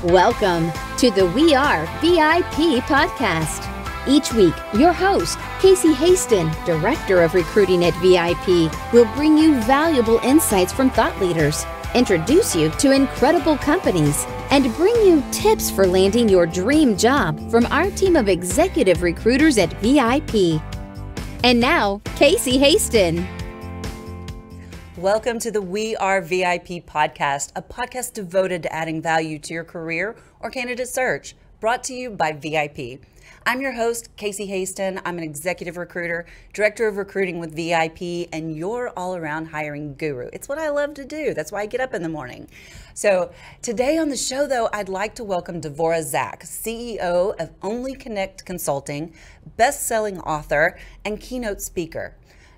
Welcome to the We Are VIP podcast. Each week, your host, Casey Hasten, Director of Recruiting at VIP, will bring you valuable insights from thought leaders, introduce you to incredible companies, and bring you tips for landing your dream job from our team of executive recruiters at VIP. And now, Casey Hasten. Welcome to the We Are VIP podcast, a podcast devoted to adding value to your career or candidate search, brought to you by VIP. I'm your host, Casey Hasten. I'm an executive recruiter, director of recruiting with VIP, and your all-around hiring guru. It's what I love to do. That's why I get up in the morning. So today on the show, though, I'd like to welcome Devora Zack, CEO of Only Connect Consulting, best-selling author, and keynote speaker.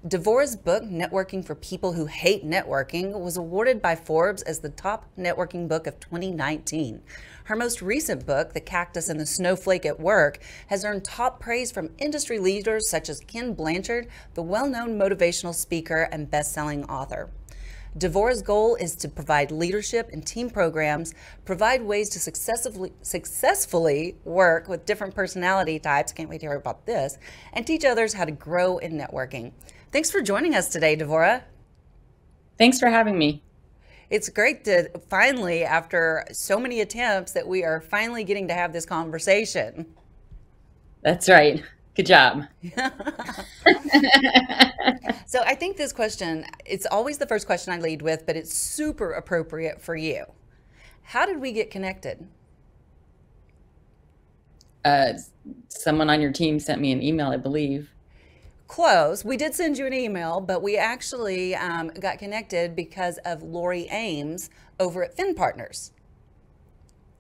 Devora's book, Networking for People Who Hate Networking, was awarded by Forbes as the top networking book of 2019. Her most recent book, The Cactus and the Snowflake at Work, has earned top praise from industry leaders such as Ken Blanchard, the well-known motivational speaker and best-selling author. Devora's goal is to provide leadership and team programs, provide ways to successfully work with different personality types, can't wait to hear about this, and teach others how to grow in networking. Thanks for joining us today, Devora. Thanks for having me. It's great to finally, after so many attempts, that we are finally getting to have this conversation. That's right. Good job. So I think this question, it's always the first question I lead with, but it's super appropriate for you. How did we get connected? Someone on your team sent me an email, I believe. Close. We did send you an email, but we actually got connected because of Lori Ames over at Fin Partners.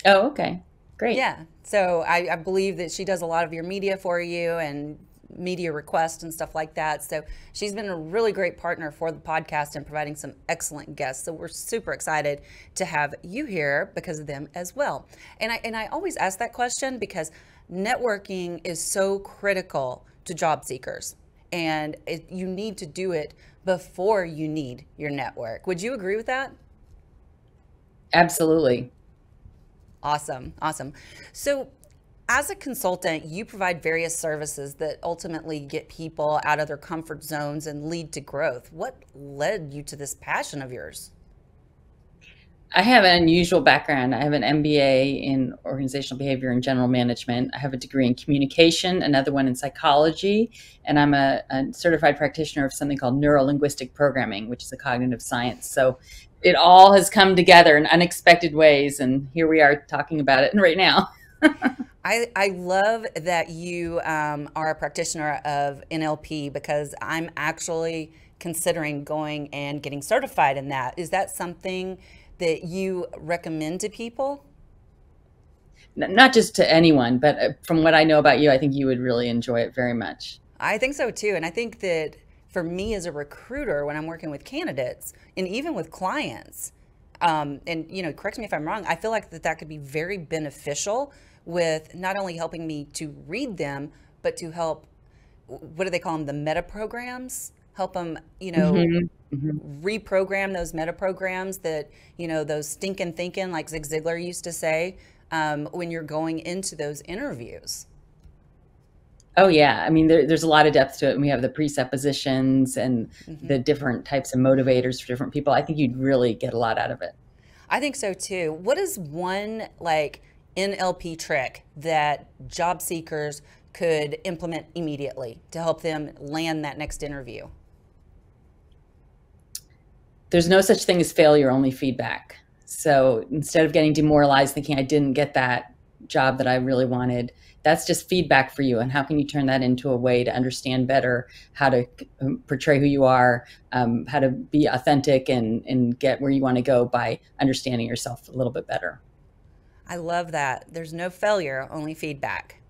Oh, okay. Great. Yeah. So I believe that she does a lot of your media for you and media requests and stuff like that. So she's been a really great partner for the podcast and providing some excellent guests. So we're super excited to have you here because of them as well. And I always ask that question because networking is so critical to job seekers. And you need to do it before you need your network. Would you agree with that? Absolutely. Awesome. Awesome. So as a consultant, you provide various services that ultimately get people out of their comfort zones and lead to growth. What led you to this passion of yours? I have an unusual background. I have an MBA in organizational behavior and general management. I have a degree in communication, another one in psychology, and I'm a certified practitioner of something called neuro-linguistic programming, which is a cognitive science. So it all has come together in unexpected ways, and here we are talking about it right now. I love that you are a practitioner of NLP because I'm actually considering going and getting certified in that. Is that something that you recommend to people? Not just to anyone, but from what I know about you, I think you would really enjoy it very much. I think so too. And I think that for me as a recruiter, when I'm working with candidates and even with clients, and correct me if I'm wrong, I feel like that could be very beneficial with not only helping me to read them, but to help, what do they call them? The meta programs, help them, reprogram those meta programs that, those stinking thinking, like Zig Ziglar used to say, when you're going into those interviews. Oh, yeah. I mean, there's a lot of depth to it. And we have the presuppositions and the different types of motivators for different people. I think you'd really get a lot out of it. I think so, too. What is one, NLP trick that job seekers could implement immediately to help them land that next interview? There's no such thing as failure, only feedback. So instead of getting demoralized thinking I didn't get that job that I really wanted, that's just feedback for you. And how can you turn that into a way to understand better how to portray who you are, how to be authentic and get where you want to go by understanding yourself a little bit better. I love that. There's no failure, only feedback.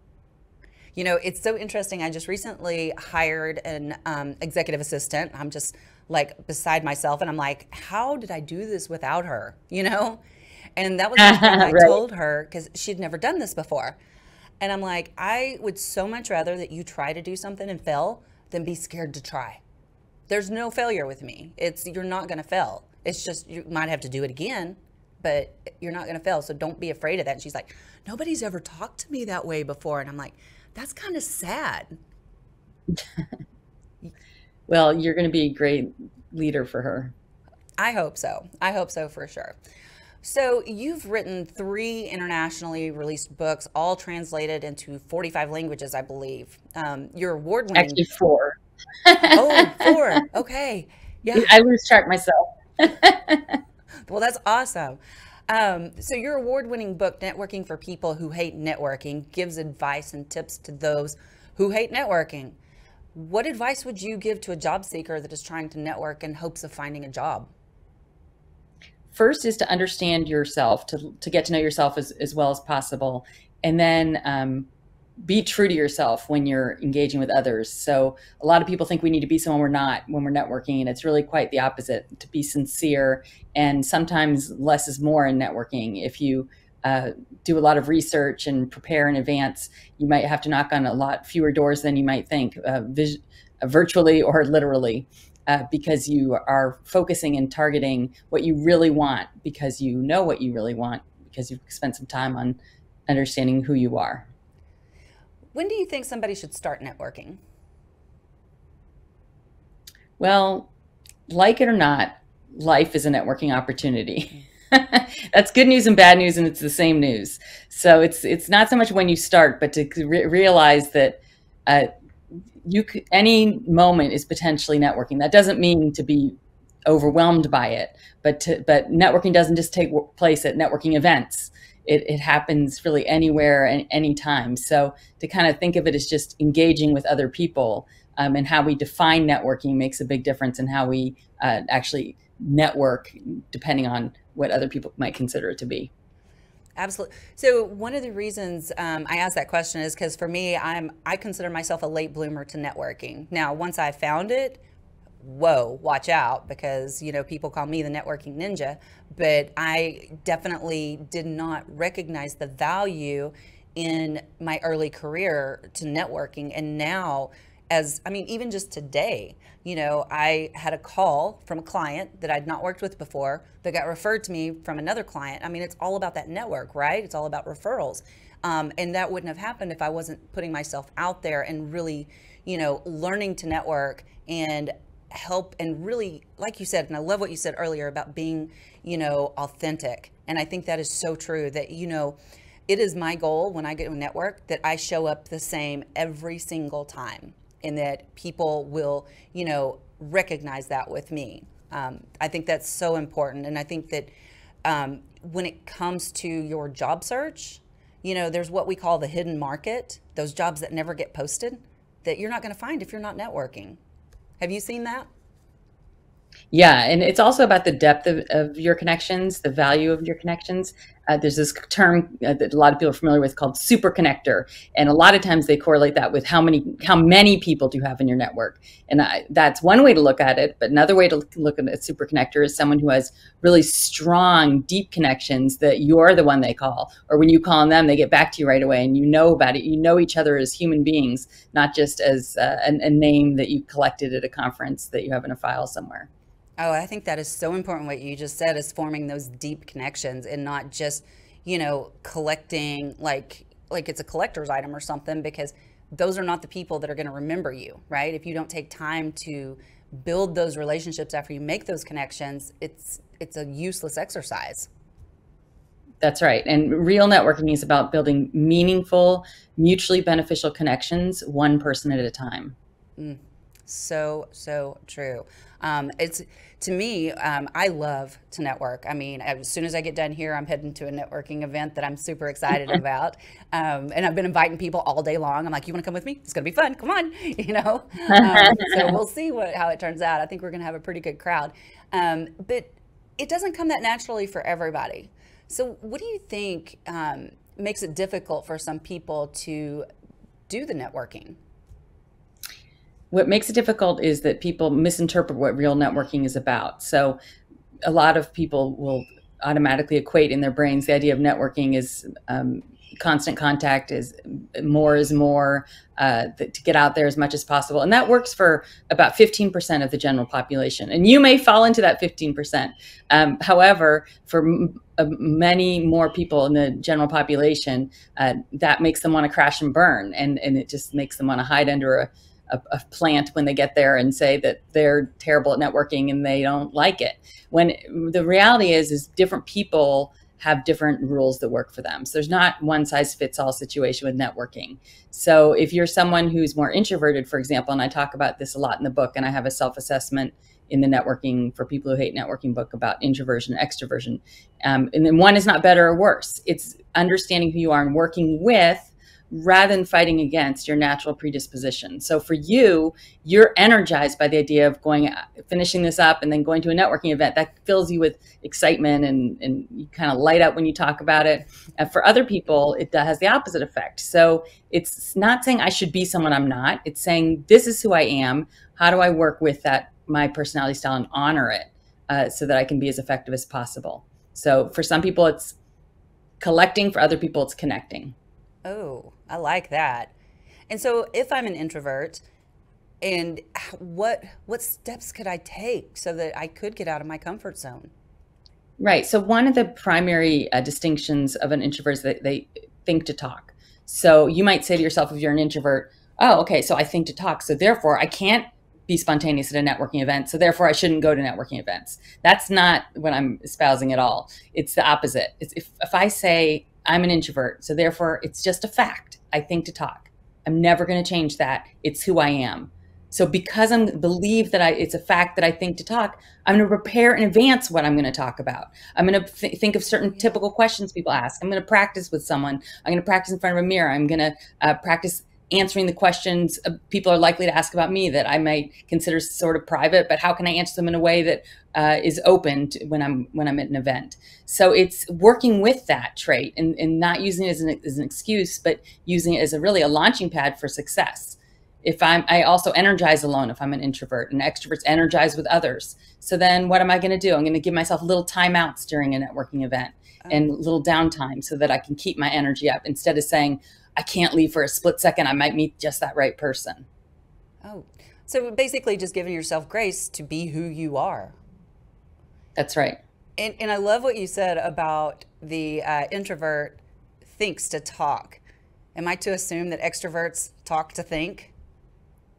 It's so interesting. I just recently hired an executive assistant. I'm just beside myself. And I'm like, how did I do this without her? And that was the thing I told her because she'd never done this before. And I'm like, I would so much rather that you try to do something and fail than be scared to try. There's no failure with me. You're not going to fail. It's just, you might have to do it again, but you're not going to fail. So don't be afraid of that. And she's like, nobody's ever talked to me that way before. And I'm like, that's kind of sad. Well, you're going to be a great leader for her. I hope so. I hope so for sure. So you've written 3 internationally released books, all translated into 45 languages, I believe. You're award-winning. Actually, 4. Oh, 4. Okay. Yeah. I lose track myself. Well, that's awesome. So your award-winning book, Networking for People Who Hate Networking, gives advice and tips to those who hate networking. What advice would you give to a job seeker that is trying to network in hopes of finding a job? First is to understand yourself, to get to know yourself as well as possible. And then be true to yourself when you're engaging with others. So a lot of people think we need to be someone we're not when we're networking, and it's really quite the opposite, to be sincere. And sometimes less is more in networking. If you do a lot of research and prepare in advance, you might have to knock on a lot fewer doors than you might think, virtually or literally, because you are focusing and targeting what you really want, because you know what you really want, because you've spent some time on understanding who you are. When do you think somebody should start networking? Well, like it or not, life is a networking opportunity. That's good news and bad news, and it's the same news. So it's not so much when you start, but to realize that any moment is potentially networking. That doesn't mean to be overwhelmed by it, but networking doesn't just take place at networking events. It happens really anywhere and anytime. So to kind of think of it as just engaging with other people, and how we define networking makes a big difference in how we actually network, depending on what other people might consider it to be. Absolutely. So one of the reasons I asked that question is because for me, I consider myself a late bloomer to networking. Now, once I found it, whoa, watch out, because, you know, people call me the networking ninja, but I definitely did not recognize the value in my early career to networking. And now, even just today, you know, I had a call from a client that I'd not worked with before that got referred to me from another client. I mean, it's all about that network, right? It's all about referrals. And that wouldn't have happened if I wasn't putting myself out there and really, you know, learning to network and help, and really, like you said, and I love what you said earlier about being, you know, authentic. And I think that is so true, that, you know, it is my goal when I get to a network that I show up the same every single time, and that people will, you know, recognize that with me. I think that's so important. And I think that when it comes to your job search, you know, there's what we call the hidden market, those jobs that never get posted, that you're not going to find if you're not networking. Have you seen that? Yeah, and it's also about the depth of your connections, the value of your connections. There's this term that a lot of people are familiar with called super connector, and a lot of times they correlate that with how many people do you have in your network. And that's one way to look at it. But another way to look at a super connector is someone who has really strong, deep connections that you're the one they call, or when you call on them, they get back to you right away, and you know about it. You know each other as human beings, not just as a name that you collected at a conference that you have in a file somewhere. Oh, I think that is so important. What you just said is forming those deep connections, and not just, you know, collecting like it's a collector's item or something, because those are not the people that are going to remember you, right? If you don't take time to build those relationships after you make those connections, it's a useless exercise. That's right. And real networking is about building meaningful, mutually beneficial connections, one person at a time. So true. It's, to me, I love to network. I mean, as soon as I get done here, I'm heading to a networking event that I'm super excited about. And I've been inviting people all day long. I'm like, you want to come with me? It's going to be fun. Come on, you know? So we'll see how it turns out. I think we're going to have a pretty good crowd. But it doesn't come that naturally for everybody. So what do you think makes it difficult for some people to do the networking? What makes it difficult is that people misinterpret what real networking is about. So a lot of people will automatically equate in their brains the idea of networking is constant contact is more, to get out there as much as possible. And that works for about 15% of the general population. And you may fall into that 15%. However, for many more people in the general population, that makes them want to crash and burn. And it just makes them want to hide under a plant when they get there and say that they're terrible at networking and they don't like it. When the reality is different people have different rules that work for them. So there's not one size fits all situation with networking. So if you're someone who's more introverted, for example, and I talk about this a lot in the book, and I have a self-assessment in the networking for people who hate networking book about introversion, extroversion. And then one is not better or worse. It's understanding who you are and working with rather than fighting against your natural predisposition. So for you, you're energized by the idea of finishing this up and then going to a networking event. That fills you with excitement and you kind of light up when you talk about it. For other people, it has the opposite effect. So it's not saying I should be someone I'm not. It's saying this is who I am. How do I work with that, my personality style, and honor it so that I can be as effective as possible? So for some people, it's collecting. For other people, it's connecting. Oh, I like that. And so if I'm an introvert, and what steps could I take so that I could get out of my comfort zone? Right. So one of the primary distinctions of an introvert is that they think to talk. So you might say to yourself, if you're an introvert, oh, okay, so I think to talk. So therefore I can't be spontaneous at a networking event. So therefore I shouldn't go to networking events. That's not what I'm espousing at all. It's the opposite. It's if I say I'm an introvert, so therefore it's just a fact. I think to talk. I'm never going to change that. It's who I am. So because I believe that it's a fact that I think to talk, I'm going to prepare in advance what I'm going to talk about. I'm going to think of certain typical questions people ask. I'm going to practice with someone. I'm going to practice in front of a mirror. I'm going to practice answering the questions people are likely to ask about me that I might consider sort of private, but how can I answer them in a way that is open to when I'm at an event? So it's working with that trait and not using it as an excuse, but using it as really a launching pad for success. I also energize alone if I'm an introvert, and extroverts energize with others. So then what am I going to do? I'm going to give myself little timeouts during a networking event and little downtime so that I can keep my energy up instead of saying, I can't leave for a split second. I might meet just that right person. Oh, so basically just giving yourself grace to be who you are. That's right. And I love what you said about the introvert thinks to talk. Am I to assume that extroverts talk to think?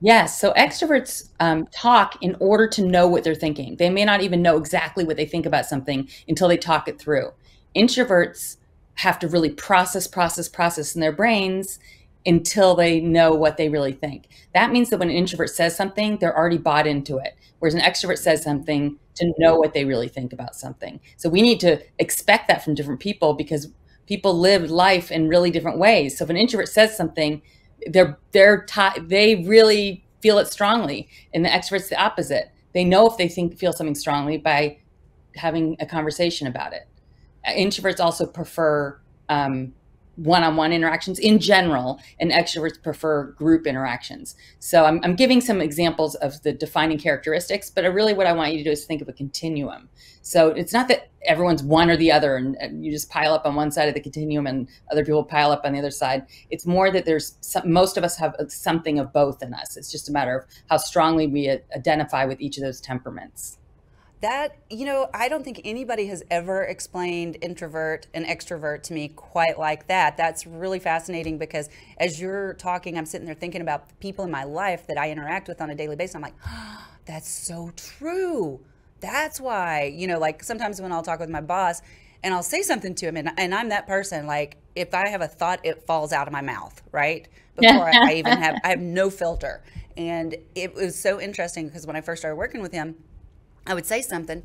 Yes. So extroverts talk in order to know what they're thinking. They may not even know exactly what they think about something until they talk it through. Introverts have to really process in their brains until they know what they really think. That means that when an introvert says something, they're already bought into it. Whereas an extrovert says something to know what they really think about something. So we need to expect that from different people because people live life in really different ways. So if an introvert says something, they really feel it strongly. And the extrovert's the opposite. They know if they feel something strongly by having a conversation about it. Introverts also prefer one-on-one interactions in general, and extroverts prefer group interactions. So I'm giving some examples of the defining characteristics, but really what I want you to do is think of a continuum. So it's not that everyone's one or the other and you just pile up on one side of the continuum and other people pile up on the other side. It's more that most of us have something of both in us. It's just a matter of how strongly we identify with each of those temperaments. That, I don't think anybody has ever explained introvert and extrovert to me quite like that. That's really fascinating because as you're talking, I'm sitting there thinking about the people in my life that I interact with on a daily basis. I'm like, oh, that's so true. That's why, like sometimes when I'll talk with my boss and I'll say something to him and I'm that person, like if I have a thought, it falls out of my mouth, right? Before I have no filter. And it was so interesting because when I first started working with him, I would say something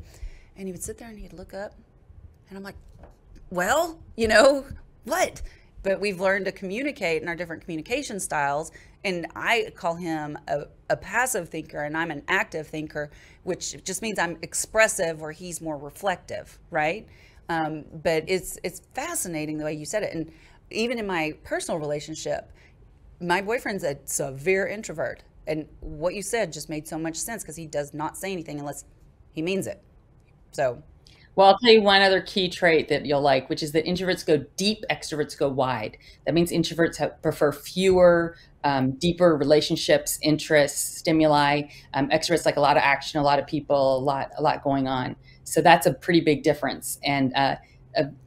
and he would sit there and he'd look up and I'm like, well, what? But we've learned to communicate in our different communication styles. And I call him a passive thinker and I'm an active thinker, which just means I'm expressive where he's more reflective, right? But it's fascinating the way you said it. And even in my personal relationship, my boyfriend's a severe introvert. And what you said just made so much sense because he does not say anything unless he means it. So, Well, I'll tell you one other key trait that you'll like, which is that introverts go deep, extroverts go wide. That means introverts prefer fewer, deeper relationships, interests, stimuli. Extroverts like a lot of action, a lot of people, a lot going on. So that's a pretty big difference. And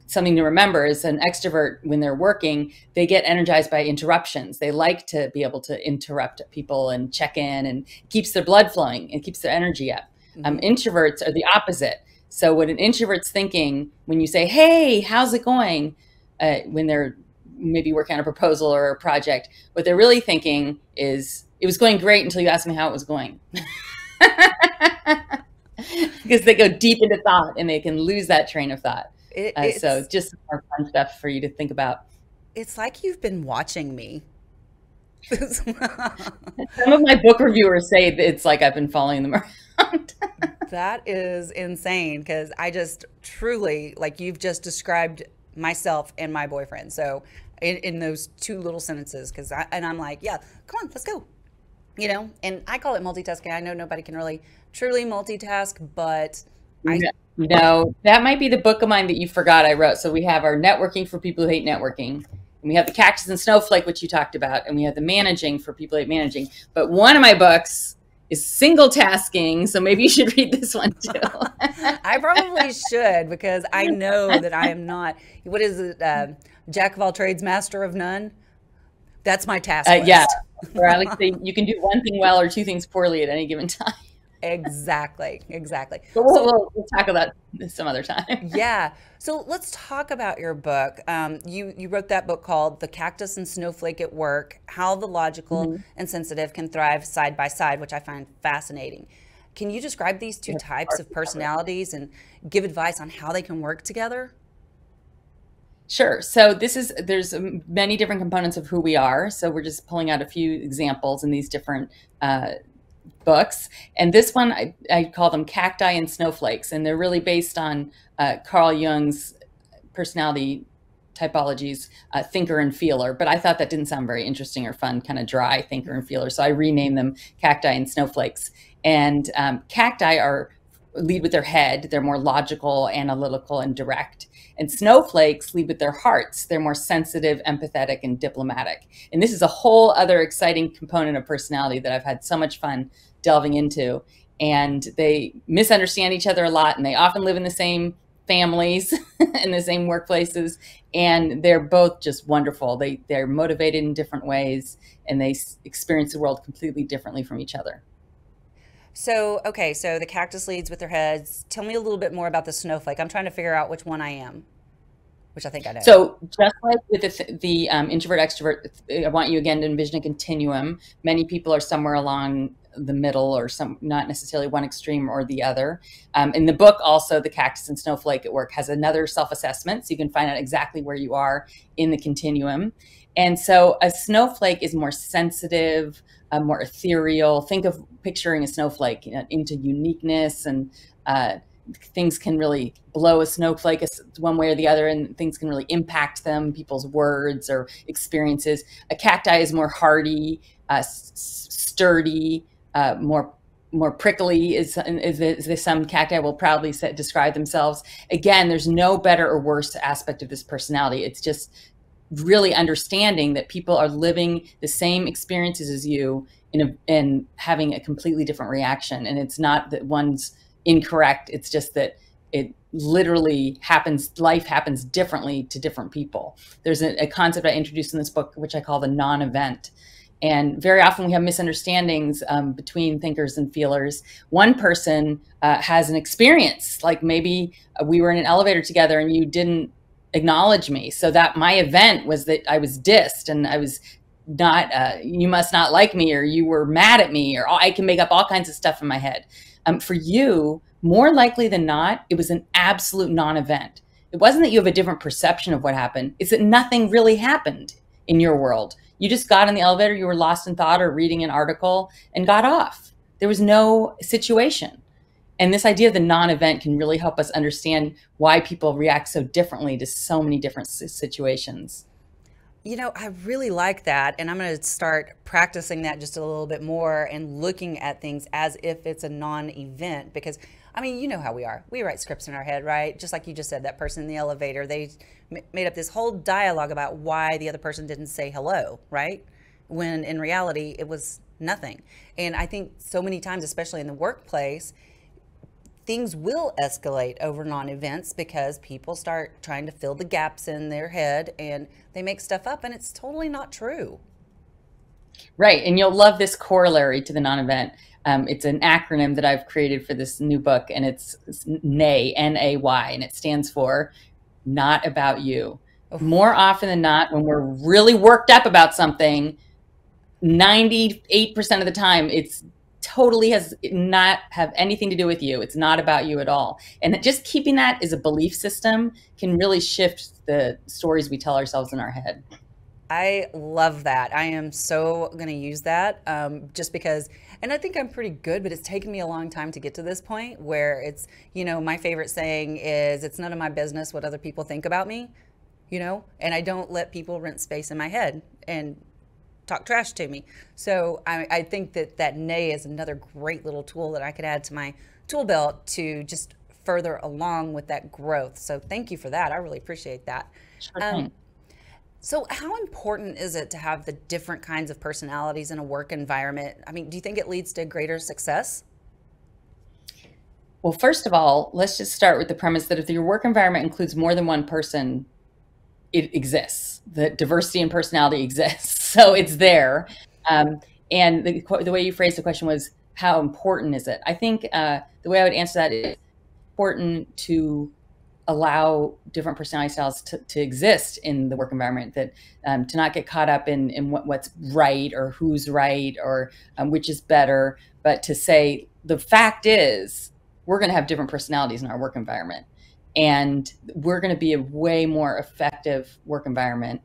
something to remember is an extrovert, when they're working, they get energized by interruptions. They like to be able to interrupt people and check in, and keeps their blood flowing and keeps their energy up. Introverts are the opposite. So what an introvert's thinking when you say, hey, how's it going? When they're maybe working on a proposal or a project, what they're really thinking is, it was going great until you asked me how it was going. Because they go deep into thought and they can lose that train of thought. So just more fun stuff for you to think about. It's like you've been watching me. Some of my book reviewers say it's like I've been following them around. That is insane, because I just truly, like, you've just described myself and my boyfriend. So in those two little sentences, and I'm like, yeah, come on, let's go. You know, and I call it multitasking. I know nobody can really truly multitask, but No, that might be the book of mine that you forgot I wrote. So we have our networking for people who hate networking. And we have the cactus and snowflake, which you talked about. And we have the managing for people who hate managing. But one of my books is single tasking. So maybe you should read this one too. I probably should, because I know that I am not, what is it? Jack of all trades, master of none. That's my task list. Yeah. Or I like to say you can do one thing well or two things poorly at any given time. Exactly. But we'll tackle that some other time. Yeah. So let's talk about your book. You wrote that book called The Cactus and Snowflake at Work, How the Logical and Sensitive Can Thrive Side by Side, which I find fascinating. Can you describe these two types of personalities and give advice on how they can work together? Sure. So there's many different components of who we are. So we're just pulling out a few examples in these different books. And this one, I call them cacti and snowflakes. And they're really based on Carl Jung's personality typologies, thinker and feeler. But I thought that didn't sound very interesting or fun, kind of dry, thinker and feeler. So I renamed them cacti and snowflakes. And cacti lead with their head. They're more logical, analytical, and direct. And snowflakes lead with their hearts. They're more sensitive, empathetic, and diplomatic. And this is a whole other exciting component of personality that I've had so much fun delving into. And they misunderstand each other a lot, and they often live in the same families in the same workplaces. And they're both just wonderful. They're motivated in different ways, and they experience the world completely differently from each other. So, okay, so the cactus leads with their heads. Tell me a little bit more about the snowflake. I'm trying to figure out which one I am, which I think I know. So just like with the introvert extrovert, I want you again to envision a continuum. Many people are somewhere along the middle, or not necessarily one extreme or the other. In the book also, The Cactus and Snowflake at Work has another self-assessment, so you can find out exactly where you are in the continuum. And so a snowflake is more sensitive, more ethereal. Think of picturing a snowflake, into uniqueness, and things can really blow a snowflake one way or the other, and things can really impact them, people's words or experiences. A cacti is more hardy, sturdy, more prickly, is some cacti will proudly describe themselves. Again, there's no better or worse aspect of this personality. It's just really understanding that people are living the same experiences as you and having a completely different reaction. And it's not that one's incorrect. It's just that it literally happens. Life happens differently to different people. There's a concept I introduced in this book, which I call the non-event. And very often we have misunderstandings between thinkers and feelers. One person has an experience, like maybe we were in an elevator together and you didn't acknowledge me. So that my event was that I was dissed, and I was not, you must not like me, or you were mad at me, or I can make up all kinds of stuff in my head. For you, more likely than not, it was an absolute non-event. It wasn't that you have a different perception of what happened. It's that nothing really happened in your world. You just got in the elevator, you were lost in thought or reading an article and got off. There was no situation. And this idea of the non-event can really help us understand why people react so differently to so many different situations. I really like that. And I'm going to start practicing that just a little bit more and looking at things as if it's a non-event, because I mean, you know how we are. We write scripts in our head, right? Just like you just said, that person in the elevator, they made up this whole dialogue about why the other person didn't say hello, right? When in reality, it was nothing. And I think so many times, especially in the workplace, things will escalate over non-events because people start trying to fill the gaps in their head and they make stuff up, and it's totally not true. Right. And you'll love this corollary to the non-event. It's an acronym that I've created for this new book, and it's NAY, N-A-Y, and it stands for not about you. More often than not, when we're really worked up about something, 98% of the time, it's totally has not have anything to do with you. It's not about you at all. And just keeping that as a belief system can really shift the stories we tell ourselves in our head. I love that. I am so going to use that just because, and I think I'm pretty good, but it's taken me a long time to get to this point where it's, you know, my favorite saying is, it's none of my business what other people think about me, you know, and I don't let people rent space in my head and talk trash to me. So I think that nay is another great little tool that I could add to my tool belt to just further along with that growth. So thank you for that. I really appreciate that. Sure. So how important is it to have the different kinds of personalities in a work environment? I mean, do you think it leads to greater success? Well, first of all, let's just start with the premise that if your work environment includes more than one person, it exists. The diversity in personality exists. So it's there. And the way you phrased the question was, how important is it? I think the way I would answer that is important to allow different personality styles to exist in the work environment, that to not get caught up in what's right or who's right or which is better, but to say the fact is we're going to have different personalities in our work environment. And we're going to be a way more effective work environment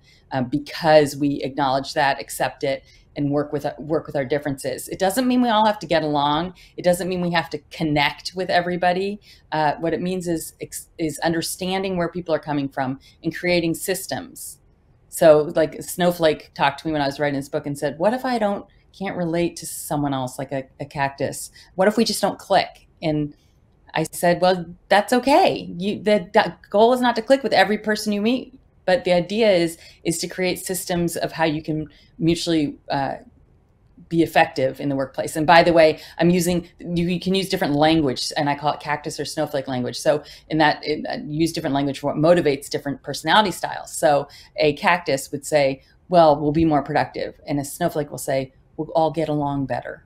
because we acknowledge that, accept it, and work with our differences. It doesn't mean we all have to get along. It doesn't mean we have to connect with everybody. What it means is understanding where people are coming from and creating systems. So, like Snowflake talked to me when I was writing this book and said, "What if I can't relate to someone else like a cactus? What if we just don't click?" And I said, well, that's okay. The goal is not to click with every person you meet, but the idea is to create systems of how you can mutually be effective in the workplace. And by the way, you can use different language, and I call it cactus or snowflake language. So in that, use different language for what motivates different personality styles. So a cactus would say, well, we'll be more productive. And a snowflake will say, we'll all get along better.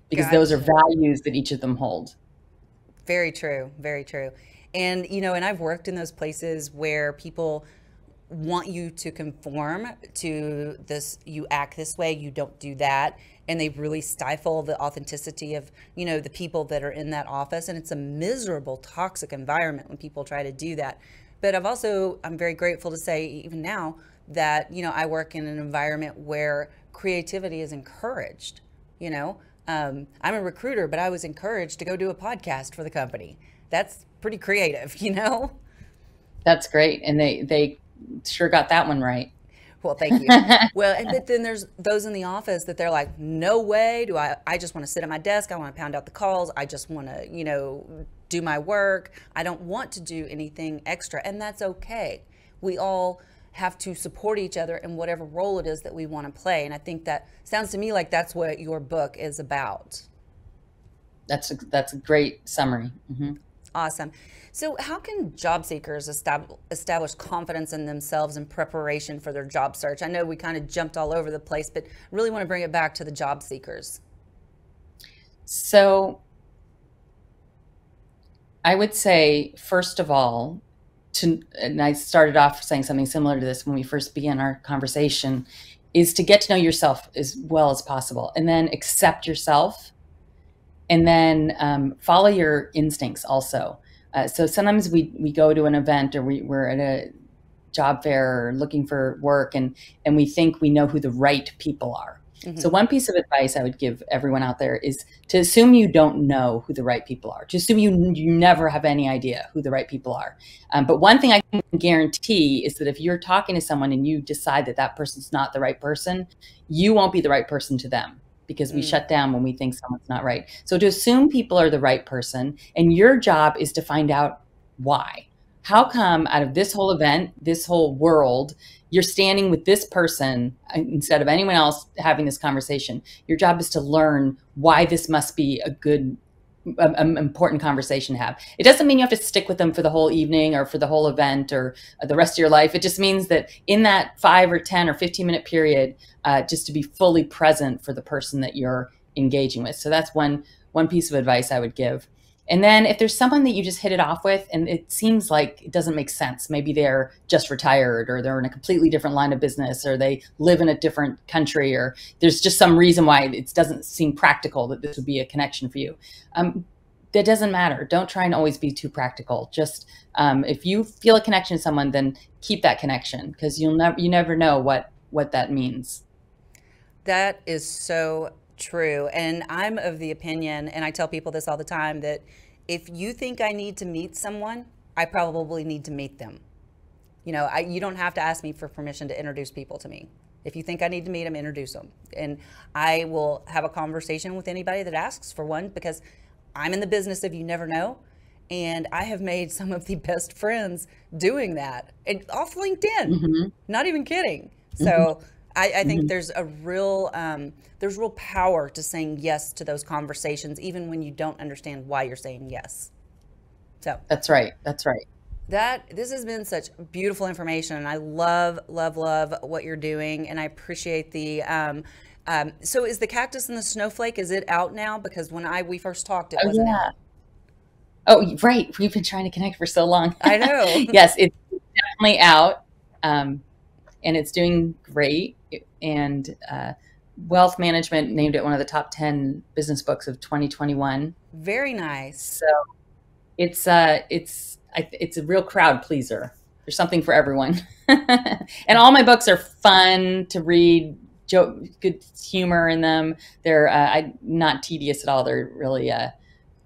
Because Gotcha. Those are values that each of them hold. Very true. Very true. And, you know, and I've worked in those places where people want you to conform to this, you act this way, you don't do that. And they really stifle the authenticity of, you know, the people that are in that office. And it's a miserable, toxic environment when people try to do that. But I'm very grateful to say even now that, you know, I work in an environment where creativity is encouraged, you know. I'm a recruiter, but I was encouraged to go do a podcast for the company. That's pretty creative, you know? That's great. And they sure got that one right. Well, thank you. Well, but then there's those in the office that they're like, no way do I just want to sit at my desk. I want to pound out the calls. I just want to, you know, do my work. I don't want to do anything extra. And that's okay. We all have to support each other in whatever role it is that we want to play. And I think that sounds to me like that's what your book is about. That's a great summary. Mm-hmm. Awesome. So how can job seekers establish confidence in themselves in preparation for their job search? I know we kind of jumped all over the place, but really want to bring it back to the job seekers. So I would say, first of all, and I started off saying something similar to this when we first began our conversation, is to get to know yourself as well as possible, and then accept yourself, and then follow your instincts also. So sometimes we go to an event, or we're at a job fair or looking for work, and we think we know who the right people are. Mm-hmm. So one piece of advice I would give everyone out there is to assume you don't know who the right people are. To assume you never have any idea who the right people are. But one thing I can guarantee is that if you're talking to someone and you decide that person's not the right person, you won't be the right person to them. because we shut down when we think someone's not right. So to assume people are the right person, and your job is to find out why. How come out of this whole event, this whole world, you're standing with this person instead of anyone else having this conversation? Your job is to learn why this must be a good, important conversation to have. It doesn't mean you have to stick with them for the whole evening or for the whole event or the rest of your life. It just means that in that 5 or 10 or 15-minute period, just to be fully present for the person that you're engaging with. So that's one piece of advice I would give. And then if there's someone that you just hit it off with and it seems like it doesn't make sense, maybe they're just retired or they're in a completely different line of business or they live in a different country or there's just some reason why it doesn't seem practical that this would be a connection for you. That doesn't matter. Don't try and always be too practical. Just if you feel a connection to someone, then keep that connection because you never know what that means. That is so true. And I'm of the opinion, and I tell people this all the time, that if you think I need to meet someone, I probably need to meet them. You know, you don't have to ask me for permission to introduce people to me. If you think I need to meet them, introduce them. And I will have a conversation with anybody that asks for one because I'm in the business of you never know. And I have made some of the best friends doing that and off LinkedIn, not even kidding. So I think there's real power to saying yes to those conversations, even when you don't understand why you're saying yes. So that's right. That's right. This has been such beautiful information, and I love what you're doing, and I appreciate the. So is the Cactus and the Snowflake? Is it out now? Because when we first talked, it wasn't out. Oh, right. We've been trying to connect for so long. I know. Yes, it's definitely out, and it's doing great. And Wealth Management named it one of the top 10 business books of 2021. Very nice. So it's a real crowd pleaser. There's something for everyone. And all my books are fun to read, good humor in them. They're not tedious at all. They're really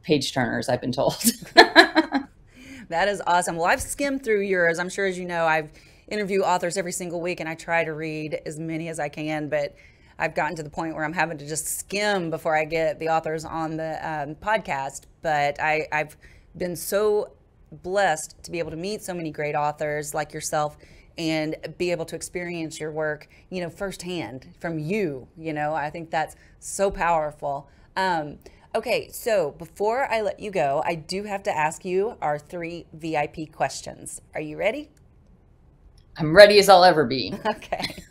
page turners, I've been told. That is awesome. Well, I've skimmed through yours. I'm sure, as you know, I've interview authors every single week, and I try to read as many as I can, but I've gotten to the point where I'm having to just skim before I get the authors on the podcast. But I've been so blessed to be able to meet so many great authors like yourself and be able to experience your work, firsthand from you. I think that's so powerful. Okay, so before I let you go, I do have to ask you our 3 VIP questions. Are you ready? I'm ready as I'll ever be. Okay.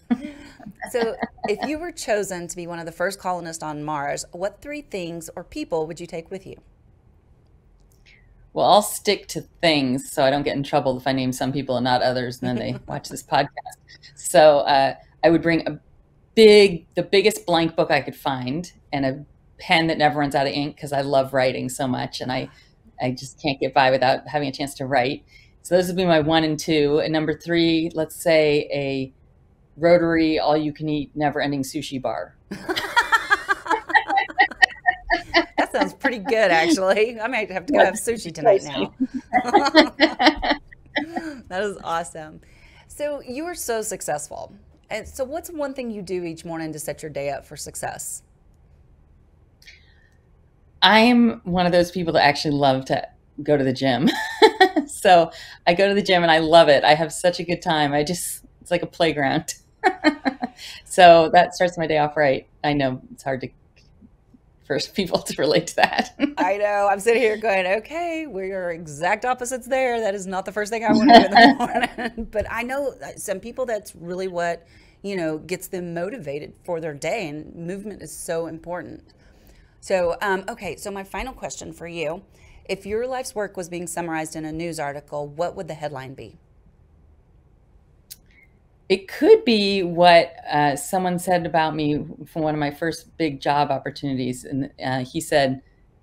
So if you were chosen to be one of the first colonists on Mars, what 3 things or people would you take with you? Well, I'll stick to things so I don't get in trouble if I name some people and not others, and then they watch this podcast. So I would bring the biggest blank book I could find and a pen that never runs out of ink because I love writing so much, and I just can't get by without having a chance to write. So those would be my 1 and 2. And number 3, let's say a rotary, all-you-can-eat, never-ending sushi bar. That sounds pretty good, actually. I might have to go have sushi tonight now. That is awesome. So you are so successful. And so what's one thing you do each morning to set your day up for success? I'm one of those people that actually love to go to the gym. So I go to the gym and I love it. I have such a good time. It's like a playground. So that starts my day off right. I know it's hard for people to relate to that. I know. I'm sitting here going, okay, we're exact opposites there. That is not the first thing I want to do in the morning. But I know some people, that's really what, gets them motivated for their day, and movement is so important. So, okay, so my final question for you. If your life's work was being summarized in a news article, what would the headline be? It could be what someone said about me from one of my first big job opportunities. And he said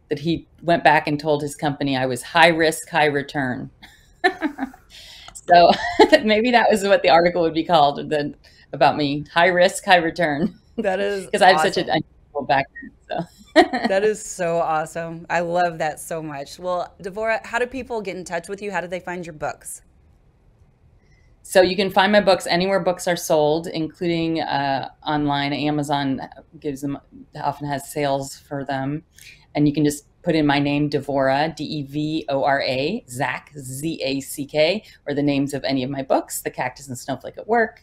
that he went back and told his company I was high risk, high return. So maybe that was what the article would be called about me, high risk, high return. That is because I have such an unusual background. So. That is so awesome. I love that so much. Well, Devora, how do people get in touch with you? How do they find your books? So you can find my books anywhere books are sold, including online. Amazon often has sales for them. And you can just put in my name, Devora, Devora, Zack, Zack, or the names of any of my books, The Cactus and Snowflake at Work,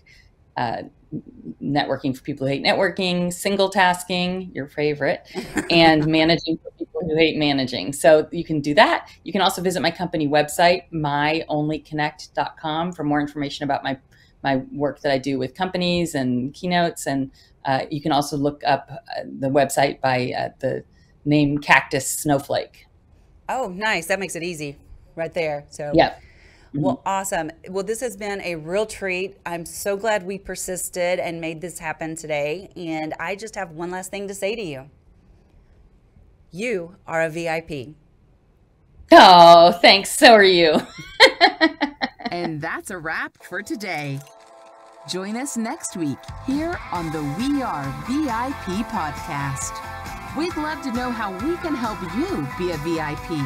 Networking for People Who Hate Networking, Single Tasking, your favorite, and Managing for People Who Hate Managing. So you can do that. You can also visit my company website, myonlyconnect.com, for more information about my work that I do with companies and keynotes. And you can also look up the website by the name Cactus Snowflake. Oh, nice. That makes it easy right there. So yeah. Well, awesome. Well, this has been a real treat. I'm so glad we persisted and made this happen today. And I just have one last thing to say to you. You are a VIP. Oh, thanks. So are you. And that's a wrap for today. Join us next week here on the We Are VIP podcast. We'd love to know how we can help you be a VIP.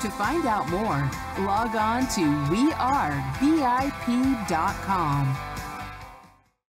To find out more, log on to wearevip.com.